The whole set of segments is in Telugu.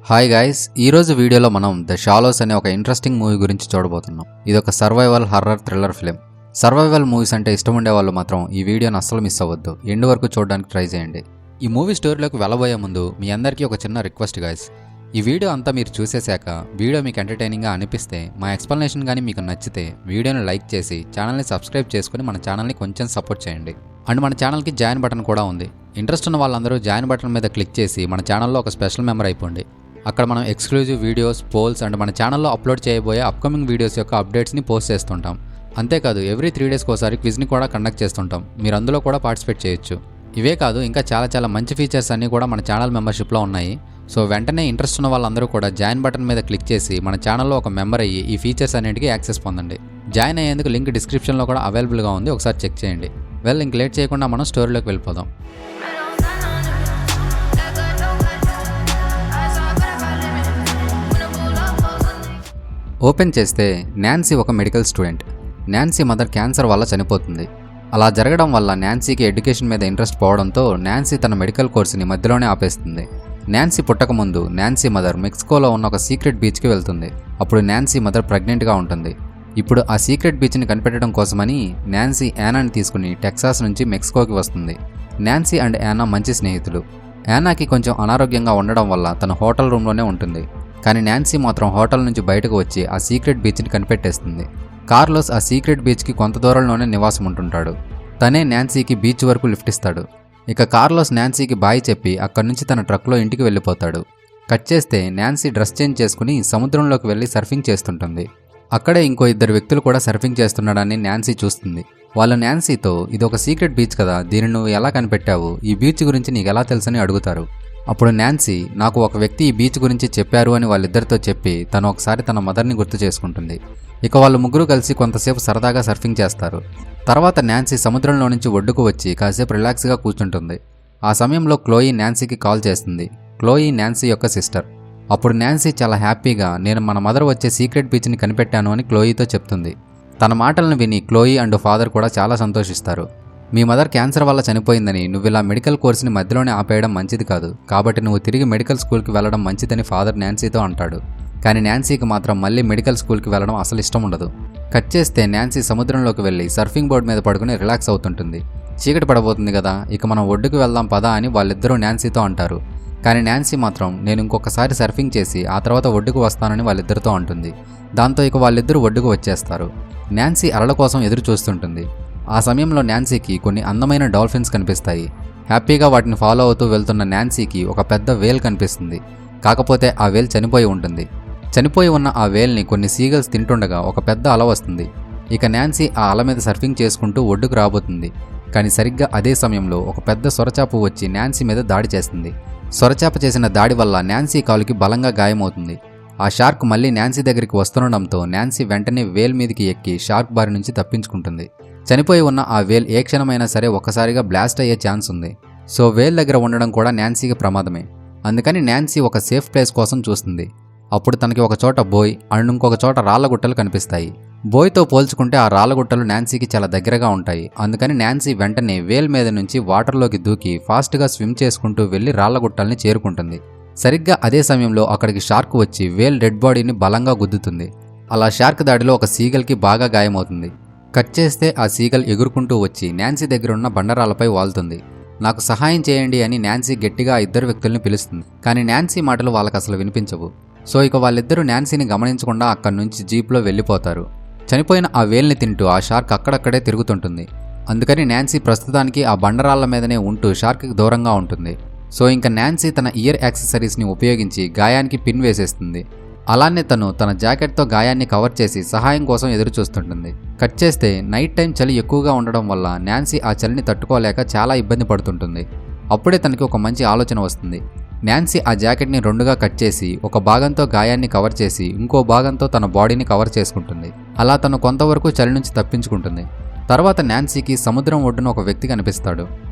హాయ్ గైస్, ఈరోజు వీడియోలో మనం ద షాలోస్ అనే ఒక ఇంట్రెస్టింగ్ మూవీ గురించి చూడబోతున్నాం. ఇది ఒక survival horror thriller film. Survival movies అంటే ఇష్టం ఉండే వాళ్ళు మాత్రం ఈ వీడియోని అస్సలు మిస్ అవ్వద్దు. ఎండ్ వరకు చూడడానికి ట్రై చేయండి. ఈ మూవీ స్టోరీలోకి వెళ్ళబోయే ముందు మీ అందరికీ ఒక చిన్న రిక్వెస్ట్ గైస్. ఈ వీడియో అంతా మీరు చూసేశాక వీడియో మీకు ఎంటర్టైనింగ్గా అనిపిస్తే, మా ఎక్స్ప్లెనేషన్ కానీ మీకు నచ్చితే వీడియోని లైక్ చేసి ఛానల్ని సబ్స్క్రైబ్ చేసుకుని మన ఛానల్ని కొంచెం సపోర్ట్ చేయండి. అండ్ మన ఛానల్కి జాయిన్ బటన్ కూడా ఉంది. ఇంట్రెస్ట్ ఉన్న వాళ్ళందరూ జాయిన్ బటన్ మీద క్లిక్ చేసి మన ఛానల్లో ఒక స్పెషల్ మెంబర్ అయిపోండి. అక్కడ మనం ఎక్స్క్లూజివ్ వీడియోస్, పోల్స్ అండ్ మన ఛానల్లో అప్లోడ్ చేయబోయే అప్కమింగ్ వీడియోస్ యొక్క అప్డేట్స్ని పోస్ట్ చేస్తుంటాం. అంతేకాదు ఎవ్రీ 3 డేస్కి ఒకసారి క్విజ్ని కూడా కండక్ట్ చేస్తుంటాం. మీరు అందులో కూడా పార్టిసిపేట్ చేయొచ్చు. ఇవే కాదు, ఇంకా చాలా మంచి ఫీచర్స్ అన్నీ కూడా మన ఛానల్ మెంబర్షిప్లో ఉన్నాయి. సో వెంటనే ఇంట్రెస్ట్ ఉన్న వాళ్ళందరూ కూడా జాయిన్ బటన్ మీద క్లిక్ చేసి మన ఛానల్లో ఒక మెంబర్ అయ్యి ఈ ఫీచర్స్ అన్నిటికీ యాక్సెస్ పొందండి. జాయిన్ అయ్యేందుకు లింక్ డిస్క్రిప్షన్లో కూడా అవైలబుల్గా ఉంది, ఒకసారి చెక్ చేయండి. ఇంక లేట్ చేయకుండా మనం స్టోరీలోకి వెళ్ళిపోదాం. ఓపెన్ చేస్తే నాన్సీ ఒక medical student. Nancy mother cancer వల్ల చనిపోతుంది. అలా జరగడం వల్ల నాన్సీకి ఎడ్యుకేషన్ మీద ఇంట్రెస్ట్ పోవడంతో నాన్సీ తన మెడికల్ కోర్సుని మధ్యలోనే ఆపేస్తుంది. నాన్సీ పుట్టకముందు నాన్సీ మదర్ మెక్సికోలో ఉన్న ఒక సీక్రెట్ బీచ్కి వెళ్తుంది. అప్పుడు నాన్సీ మదర్ ప్రెగ్నెంట్గా ఉంటుంది. ఇప్పుడు ఆ సీక్రెట్ బీచ్ని కనిపెట్టడం కోసమని నాన్సీ యానాని తీసుకుని టెక్సాస్ నుంచి మెక్సికోకి వస్తుంది. నాన్సీ అండ్ యానా మంచి స్నేహితులు. యానాకి కొంచెం అనారోగ్యంగా ఉండడం వల్ల తన హోటల్ రూమ్లోనే ఉంటుంది. కానీ నాన్సీ మాత్రం హోటల్ నుంచి బయటకు వచ్చి ఆ సీక్రెట్ బీచ్ని కనిపెట్టేస్తుంది. కార్లోస్ ఆ సీక్రెట్ బీచ్కి కొంత దూరంలోనే నివాసం ఉంటుంటాడు. తనే నాన్సీకి బీచ్ వరకు లిఫ్ట్ ఇస్తాడు. ఇక కార్లోస్ నాన్సీకి బాయ్ చెప్పి అక్కడి నుంచి తన ట్రక్లో ఇంటికి వెళ్ళిపోతాడు. కట్ చేస్తే నాన్సీ డ్రెస్ చేంజ్ చేసుకుని సముద్రంలోకి వెళ్ళి సర్ఫింగ్ చేస్తుంటుంది. అక్కడే ఇంకో 2 వ్యక్తులు కూడా సర్ఫింగ్ చేస్తున్నాడని నాన్సీ చూస్తుంది. వాళ్ళు నాన్సీతో, ఇది ఒక సీక్రెట్ బీచ్ కదా, దీన్ని నువ్వు ఎలా కనిపెట్టావు, ఈ బీచ్ గురించి నీకు ఎలా తెలుసని అడుగుతారు. అప్పుడు నాన్సీ, నాకు ఒక వ్యక్తి ఈ బీచ్ గురించి చెప్పారు అని వాళ్ళిద్దరితో చెప్పి తను ఒకసారి తన మదర్ని గుర్తు చేసుకుంటుంది. ఇక వాళ్ళు ముగ్గురు కలిసి కొంతసేపు సరదాగా సర్ఫింగ్ చేస్తారు. తర్వాత నాన్సీ సముద్రంలో నుంచి ఒడ్డుకు వచ్చి కాసేపు రిలాక్స్గా కూర్చుంటుంది. ఆ సమయంలో క్లోయి నాన్సీకి కాల్ చేస్తుంది. క్లోయి నాన్సీ యొక్క సిస్టర్. అప్పుడు నాన్సీ చాలా హ్యాపీగా, నేను మన మదర్ వచ్చే సీక్రెట్ బీచ్ని కనిపెట్టాను అని క్లోయితో చెప్తుంది. తన మాటలను విని క్లోయి అండ్ ఫాదర్ కూడా చాలా సంతోషిస్తారు. మీ మదర్ క్యాన్సర్ వల్ల చనిపోయిందని నువ్వు ఇలా మెడికల్ కోర్సుని మధ్యలోనే ఆపేయడం మంచిది కాదు, కాబట్టి నువ్వు తిరిగి మెడికల్ స్కూల్కి వెళ్ళడం మంచిదని ఫాదర్ నాన్సీతో అంటాడు. కానీ నాన్సీకి మాత్రం మళ్ళీ మెడికల్ స్కూల్కి వెళ్ళడం అసలు ఇష్టం ఉండదు. కట్ చేస్తే నాన్సీ సముద్రంలోకి వెళ్ళి సర్ఫింగ్ బోర్డ్ మీద పడుకుని రిలాక్స్ అవుతుంటుంది. చీకటి పడబోతుంది కదా, ఇక మనం ఒడ్డుకు వెళ్దాం పదా అని వాళ్ళిద్దరూ నాన్సీతో అంటారు. కానీ నాన్సీ మాత్రం, నేను ఇంకొకసారి సర్ఫింగ్ చేసి ఆ తర్వాత ఒడ్డుకు వస్తానని వాళ్ళిద్దరితో అంటుంది. దాంతో ఇక వాళ్ళిద్దరూ ఒడ్డుకు వచ్చేస్తారు. నాన్సీ అలల కోసం ఎదురు చూస్తుంటుంది. ఆ సమయంలో నాన్సీకి కొన్ని అందమైన డాల్ఫిన్స్ కనిపిస్తాయి. హ్యాపీగా వాటిని ఫాలో అవుతూ వెళ్తున్న నాన్సీకి ఒక పెద్ద వేల్ కనిపిస్తుంది. కాకపోతే ఆ వేల్ చనిపోయి ఉంటుంది. చనిపోయి ఉన్న ఆ వేల్ని కొన్ని సీగల్స్ తింటుండగా ఒక పెద్ద అల వస్తుంది. ఇక నాన్సీ ఆ అల మీద సర్ఫింగ్ చేసుకుంటూ ఒడ్డుకు రాబోతుంది. కానీ సరిగ్గా అదే సమయంలో ఒక పెద్ద సొరచాప వచ్చి నాన్సీ మీద దాడి చేస్తుంది. సొరచాప చేసిన దాడి వల్ల నాన్సీ కాలుకి బలంగా గాయమవుతుంది. ఆ షార్క్ మళ్ళీ నాన్సీ దగ్గరికి వస్తుండడంతో నాన్సీ వెంటనే వేల్ మీదకి ఎక్కి షార్క్ బారి నుంచి తప్పించుకుంటుంది. చనిపోయి ఉన్న ఆ వేల్ ఏ క్షణమైనా సరే ఒక్కసారిగా బ్లాస్ట్ అయ్యే ఛాన్స్ ఉంది. సో వేల్ దగ్గర ఉండడం కూడా నాన్సీకి ప్రమాదమే. అందుకని నాన్సీ ఒక సేఫ్ ప్లేస్ కోసం చూస్తుంది. అప్పుడు తనకి ఒక చోట బోయ్ అండ్ ఇంకొక చోట రాళ్లగుట్టలు కనిపిస్తాయి. బోయ్తో పోల్చుకుంటే ఆ రాళ్లగుట్టలు నాన్సీకి చాలా దగ్గరగా ఉంటాయి. అందుకని నాన్సీ వెంటనే వేల్ మీద నుంచి వాటర్లోకి దూకి ఫాస్ట్గా స్విమ్ చేసుకుంటూ వెళ్లి రాళ్లగుట్టల్ని చేరుకుంటుంది. సరిగ్గా అదే సమయంలో అక్కడికి షార్క్ వచ్చి వేల్ డెడ్ బాడీని బలంగా గుద్దుతుంది. అలా షార్క్ దాడిలో ఒక సీగల్కి బాగా గాయమవుతుంది. కట్ చేస్తే ఆ సీగల్ ఎగురుకుంటూ వచ్చి నాన్సీ దగ్గరున్న బండరాలపై వాలుతుంది. నాకు సహాయం చేయండి అని నాన్సీ గట్టిగా ఆ 2 వ్యక్తుల్ని పిలుస్తుంది. కానీ నాన్సీ మాటలు వాళ్ళకి అసలు వినిపించవు. సో ఇక వాళ్ళిద్దరూ నాన్సీని గమనించకుండా అక్కడి నుంచి జీప్లో వెళ్ళిపోతారు. చనిపోయిన ఆ వేల్ని తింటూ ఆ షార్క్ అక్కడక్కడే తిరుగుతుంటుంది. అందుకని నాన్సీ ప్రస్తుతానికి ఆ బండరాళ్ల మీదనే ఉంటూ షార్క్కి దూరంగా ఉంటుంది. సో ఇంకా నాన్సీ తన ఇయర్ యాక్సెసరీస్ని ఉపయోగించి గాయానికి పిన్ వేసేస్తుంది. అలానే తను తన జాకెట్తో గాయాన్ని కవర్ చేసి సహాయం కోసం ఎదురు చూస్తుంటుంది. కట్ చేస్తే నైట్ టైం చలి ఎక్కువగా ఉండడం వల్ల నాన్సీ ఆ చలిని తట్టుకోలేక చాలా ఇబ్బంది పడుతుంటుంది. అప్పుడే తనకి ఒక మంచి ఆలోచన వస్తుంది. నాన్సీ ఆ జాకెట్ని 2గా కట్ చేసి ఒక భాగంతో గాయాన్ని కవర్ చేసి ఇంకో భాగంతో తన బాడీని కవర్ చేసుకుంటుంది. అలా తను కొంతవరకు చలి నుంచి తప్పించుకుంటుంది. తర్వాత నాన్సీకి సముద్రం ఒడ్డున ఒక వ్యక్తి కనిపిస్తాడు.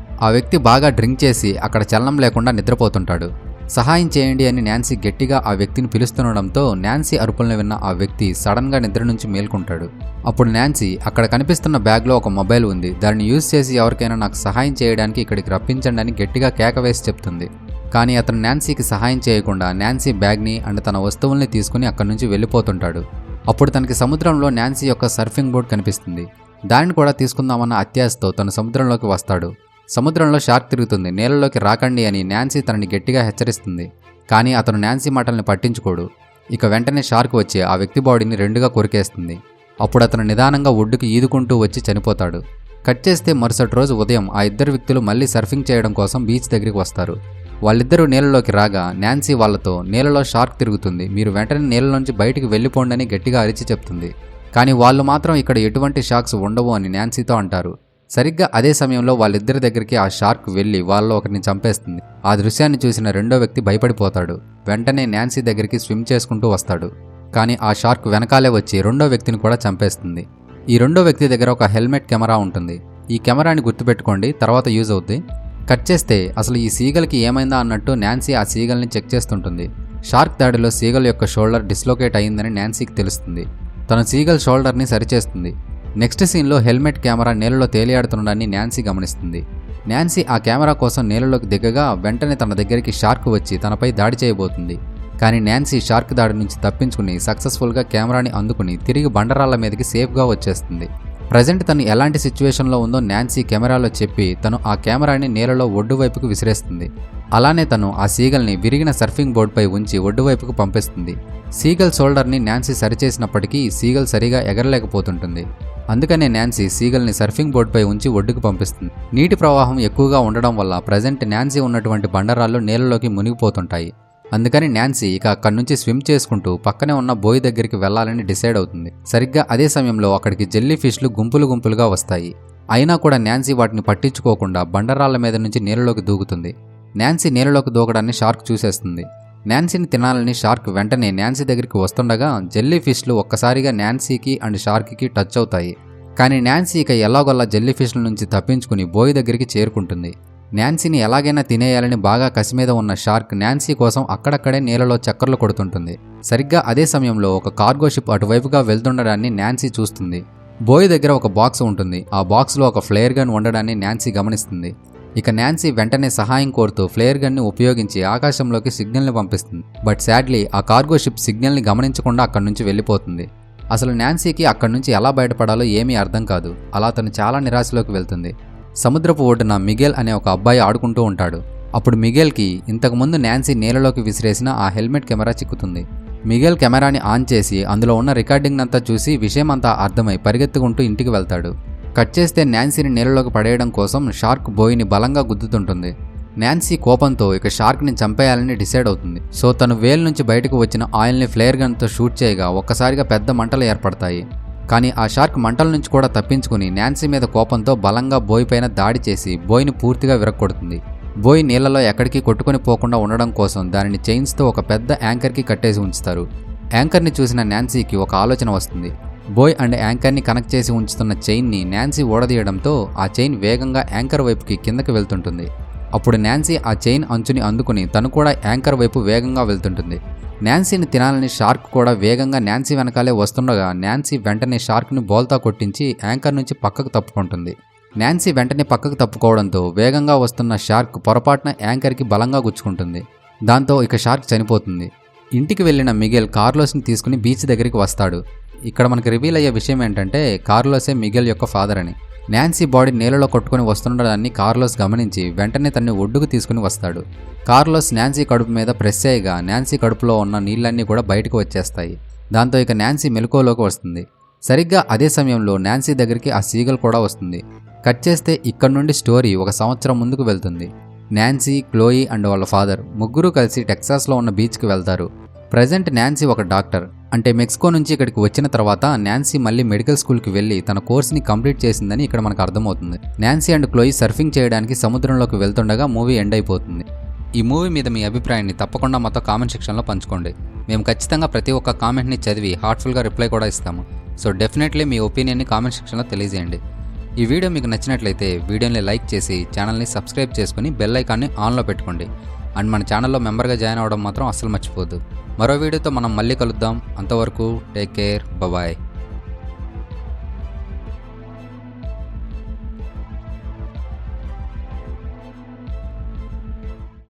ఆ వ్యక్తి బాగా డ్రింక్ చేసి అక్కడ చలనం లేకుండా నిద్రపోతుంటాడు. సహాయం చేయండి అని నాన్సీ గట్టిగా ఆ వ్యక్తిని పిలుస్తుండడంతో నాన్సీ అరుపులను విన్న ఆ వ్యక్తి సడన్గా నిద్ర నుంచి మేల్కొంటాడు. అప్పుడు నాన్సీ, అక్కడ కనిపిస్తున్న బ్యాగ్లో ఒక మొబైల్ ఉంది, దాన్ని యూజ్ చేసి ఎవరికైనా నాకు సహాయం చేయడానికి ఇక్కడికి రప్పించండి అని గట్టిగా కేక వేసి చెప్తుంది. కానీ అతను నాన్సీకి సహాయం చేయకుండా నాన్సీ బ్యాగ్ని అండ్ తన వస్తువుల్ని తీసుకుని అక్కడి నుంచి వెళ్ళిపోతుంటాడు. అప్పుడు తనకి సముద్రంలో నాన్సీ యొక్క సర్ఫింగ్ బోర్డ్ కనిపిస్తుంది. దానిని కూడా తీసుకుందామన్న అత్యాశతో తను సముద్రంలోకి వస్తాడు. సముద్రంలో షార్క్ తిరుగుతుంది, నీళ్ళలోకి రాకండి అని నాన్సీ తనని గట్టిగా హెచ్చరిస్తుంది. కానీ అతను నాన్సీ మాటల్ని పట్టించుకోడు. ఇక వెంటనే షార్క్ వచ్చి ఆ వ్యక్తి బాడీని రెండుగా కొరికేస్తుంది. అప్పుడు అతను నిదానంగా ఒడ్డుకి ఈదుకుంటూ వచ్చి చనిపోతాడు. కట్ చేస్తే మరుసటి రోజు ఉదయం ఆ ఇద్దరు వ్యక్తులు మళ్ళీ సర్ఫింగ్ చేయడం కోసం బీచ్ దగ్గరికి వస్తారు. వాళ్ళిద్దరూ నీళ్ళలోకి రాగా నాన్సీ వాళ్ళతో నీళ్ళలో షార్క్ తిరుగుతుంది, మీరు వెంటనే నీళ్ళలోంచి బయటికి వెళ్ళిపోండి అని గట్టిగా అరిచి చెప్తుంది. కానీ వాళ్ళు మాత్రం ఇక్కడ ఎటువంటి షార్క్స్ ఉండవు అని నాన్సీతో అంటారు. సరిగ్గా అదే సమయంలో వాళ్ళిద్దరి దగ్గరికి ఆ షార్క్ వెళ్ళి వాళ్ళలో ఒకరిని చంపేస్తుంది. ఆ దృశ్యాన్ని చూసిన రెండో వ్యక్తి భయపడిపోతాడు. వెంటనే నాన్సీ దగ్గరికి స్విమ్ చేసుకుంటూ వస్తాడు. కానీ ఆ షార్క్ వెనకాలే వచ్చి రెండో వ్యక్తిని కూడా చంపేస్తుంది. ఈ రెండో వ్యక్తి దగ్గర ఒక హెల్మెట్ కెమెరా ఉంటుంది. ఈ కెమెరాని గుర్తుపెట్టుకోండి, తర్వాత యూజ్ అవుద్ది. కట్ చేస్తే అసలు ఈ సీగల్కి ఏమైందా అన్నట్టు నాన్సీ ఆ సీగల్ని చెక్ చేస్తుంటుంది. షార్క్ దాడిలో సీగల్ యొక్క షోల్డర్ డిస్లోకేట్ అయ్యిందని నాన్సీకి తెలుస్తుంది. తను సీగల్ షోల్డర్ని సరిచేస్తుంది. నెక్స్ట్ సీన్లో హెల్మెట్ కెమెరా నీళ్ళలో తేలియాడుతుండడాన్ని నాన్సీ గమనిస్తుంది. నాన్సీ ఆ కెమెరా కోసం నీళ్ళలోకి దిగగా వెంటనే తన దగ్గరికి షార్క్ వచ్చి తనపై దాడి చేయబోతుంది. కానీ నాన్సీ షార్క్ దాడి నుంచి తప్పించుకుని సక్సెస్ఫుల్గా కెమెరాని అందుకుని తిరిగి బండరాళ్ల మీదకి సేఫ్గా వచ్చేస్తుంది. ప్రజెంట్ తను ఎలాంటి సిచ్యువేషన్లో ఉందో నాన్సీ కెమెరాలో చెప్పి తను ఆ కెమెరాని నీళ్ళలో ఒడ్డు వైపుకు విసిరేస్తుంది. అలానే తను ఆ సీగల్ని విరిగిన సర్ఫింగ్ బోర్డుపై ఉంచి ఒడ్డు వైపుకు పంపిస్తుంది. సీగల్ షోల్డర్ని నాన్సీ సరిచేసినప్పటికీ సీగల్ సరిగా ఎగరలేకపోతుంటుంది. అందుకనే నాన్సీ సీగల్ని సర్ఫింగ్ బోర్డుపై ఉంచి ఒడ్డుకు పంపిస్తుంది. నీటి ప్రవాహం ఎక్కువగా ఉండడం వల్ల ప్రజెంట్ నాన్సీ ఉన్నటువంటి బండరాళ్ళు నీళ్ళలోకి మునిగిపోతుంటాయి. అందుకని నాన్సీ ఇక అక్కడి నుంచి స్విమ్ చేసుకుంటూ పక్కనే ఉన్న బోయ్ దగ్గరికి వెళ్లాలని డిసైడ్ అవుతుంది. సరిగ్గా అదే సమయంలో అక్కడికి జెల్లీ ఫిష్లు గుంపులు గుంపులుగా వస్తాయి. అయినా కూడా నాన్సీ వాటిని పట్టించుకోకుండా బండరాళ్ల మీద నుంచి నీళ్ళలోకి దూకుతుంది. నాన్సీ నీళ్ళలోకి దూకడాన్ని షార్క్ చూసేస్తుంది. నాన్సీని తినాలని షార్క్ వెంటనే నాన్సీ దగ్గరికి వస్తుండగా జెల్లీ ఫిష్లు ఒక్కసారిగా నాన్సీకి అండ్ షార్క్కి టచ్ అవుతాయి. కానీ నాన్సీ ఇక ఎలాగొల్లా జెల్లీ ఫిష్ల నుంచి తప్పించుకుని బోయ్ దగ్గరికి చేరుకుంటుంది. నాన్సీని ఎలాగైనా తినేయాలని బాగా కసి మీద ఉన్న షార్క్ నాన్సీ కోసం అక్కడక్కడే నీళ్ళలో చక్కర్లు కొడుతుంటుంది. సరిగ్గా అదే సమయంలో ఒక కార్గో షిప్ అటువైపుగా వెళ్తుండడాన్ని నాన్సీ చూస్తుంది. బోయ్ దగ్గర ఒక బాక్స్ ఉంటుంది. ఆ బాక్స్లో ఒక ఫ్లేర్ గన్ ఉండడాన్ని నాన్సీ గమనిస్తుంది. ఇక నాన్సీ వెంటనే సహాయం కోరుతూ ఫ్లేర్ గన్ని ఉపయోగించి ఆకాశంలోకి సిగ్నల్ని పంపిస్తుంది. బట్ సాడ్లీ ఆ కార్గో షిప్ సిగ్నల్ని గమనించకుండా అక్కడి నుంచి వెళ్ళిపోతుంది. అసలు నాన్సీకి అక్కడి నుంచి ఎలా బయటపడాలో ఏమీ అర్థం కాదు. అలా తను చాలా నిరాశలోకి వెళ్తుంది. సముద్రపు ఒడ్డున మిగేల్ అనే ఒక అబ్బాయి ఆడుకుంటూ ఉంటాడు. అప్పుడు మిగేల్కి ఇంతకుముందు నాన్సీ నీళ్ళలోకి విసిరేసిన ఆ హెల్మెట్ కెమెరా చిక్కుతుంది. మిగేల్ కెమెరాని ఆన్ చేసి అందులో ఉన్న రికార్డింగ్ అంతా చూసి విషయమంతా అర్థమై పరిగెత్తుకుంటూ ఇంటికి వెళ్తాడు. కట్ చేస్తే నాన్సీని నీళ్ళలోకి పడేయడం కోసం షార్క్ బోయ్ని బలంగా గుద్దుతుంటుంది. నాన్సీ కోపంతో ఇక షార్క్ని చంపేయాలని డిసైడ్ అవుతుంది. సో తను వేల్ నుంచి బయటకు వచ్చిన ఆయిల్ని ఫ్లేర్ గన్తో షూట్ చేయగా ఒక్కసారిగా పెద్ద మంటలు ఏర్పడతాయి. కానీ ఆ షార్క్ మంటల నుంచి కూడా తప్పించుకుని నాన్సీ మీద కోపంతో బలంగా బోయ్ పైన దాడి చేసి బోయ్ని పూర్తిగా విరక్కొడుతుంది. బోయ్ నీళ్లలో ఎక్కడికి కొట్టుకుని పోకుండా ఉండడం కోసం దానిని చైన్స్తో ఒక పెద్ద యాంకర్కి కట్టేసి ఉంచుతారు. యాంకర్ని చూసిన నాన్సీకి ఒక ఆలోచన వస్తుంది. బోయ్ అండ్ యాంకర్ని కనెక్ట్ చేసి ఉంచుతున్న చైన్ని నాన్సీ ఊడదీయడంతో ఆ చైన్ వేగంగా యాంకర్ వైపుకి కిందకి వెళ్తుంటుంది. అప్పుడు నాన్సీ ఆ చైన్ అంచుని అందుకుని తను కూడా యాంకర్ వైపు వేగంగా వెళ్తుంటుంది. నాన్సీని తినాలని షార్క్ కూడా వేగంగా నాన్సీ వెనకాలే వస్తుండగా నాన్సీ వెంటనే షార్క్ని బోల్తా కొట్టించి యాంకర్ నుంచి పక్కకు తప్పుకుంటుంది. నాన్సీ వెంటనే పక్కకు తప్పుకోవడంతో వేగంగా వస్తున్న షార్క్ పొరపాటున యాంకర్కి బలంగా గుచ్చుకుంటుంది. దాంతో ఇక షార్క్ చనిపోతుంది. ఇంటికి వెళ్లిన మిగేల్ కార్లోస్ని తీసుకుని బీచ్ దగ్గరికి వస్తాడు. ఇక్కడ మనకి రివీల్ అయ్యే విషయం ఏంటంటే కార్లోసే మిగేల్ యొక్క ఫాదర్ అని. నాన్సీ బాడీ నీళ్ళలో కొట్టుకుని వస్తుండడాన్ని కార్లోస్ గమనించి వెంటనే తన్ని ఒడ్డుకు తీసుకుని వస్తాడు. కార్లోస్ నాన్సీ కడుపు మీద ప్రెస్ చేయగా నాన్సీ కడుపులో ఉన్న నీళ్ళన్నీ కూడా బయటకు వచ్చేస్తాయి. దాంతో ఇక నాన్సీ మెలకువలోకి వస్తుంది. సరిగ్గా అదే సమయంలో నాన్సీ దగ్గరికి ఆ సీగల్ కూడా వస్తుంది. కట్ చేస్తే ఇక్కడ నుండి స్టోరీ ఒక సంవత్సరం ముందుకు వెళ్తుంది. నాన్సీ, క్లోయి అండ్ వాళ్ళ ఫాదర్ ముగ్గురు కలిసి టెక్సాస్లో ఉన్న బీచ్కి వెళ్తారు. ప్రజెంట్ నాన్సీ ఒక డాక్టర్. అంటే మెక్సికో నుంచి ఇక్కడికి వచ్చిన తర్వాత నాన్సీ మళ్ళీ మెడికల్ స్కూల్కి వెళ్ళి తన కోర్స్ని కంప్లీట్ చేసిందని ఇక్కడ మనకు అర్థమవుతుంది. నాన్సీ అండ్ క్లోయి సర్ఫింగ్ చేయడానికి సముద్రంలోకి వెళ్తుండగా మూవీ ఎండ్ అయిపోతుంది. ఈ మూవీ మీద మీ అభిప్రాయాన్ని తప్పకుండా మాతో కామెంట్ సెక్షన్లో పంచుకోండి. మేము ఖచ్చితంగా ప్రతి ఒక్క కామెంట్ని చదివి హార్ట్ఫుల్గా రిప్లై కూడా ఇస్తాము. సో డెఫినెట్లీ మీ ఒపీనియన్ని కామెంట్ సెక్షన్లో తెలియజేయండి. ఈ వీడియో మీకు నచ్చినట్లయితే వీడియోని లైక్ చేసి ఛానల్ని సబ్స్క్రైబ్ చేసుకుని బెల్ ఐకాన్ని ఆన్లో పెట్టుకోండి. అండ్ మన ఛానల్లో మెంబర్గా జాయిన్ అవ్వడం మాత్రం అస్సలు మర్చిపోద్దు. మరో వీడియోతో మనం మళ్ళీ కలుద్దాం. అంతవరకు టేక్ కేర్, బాయ్.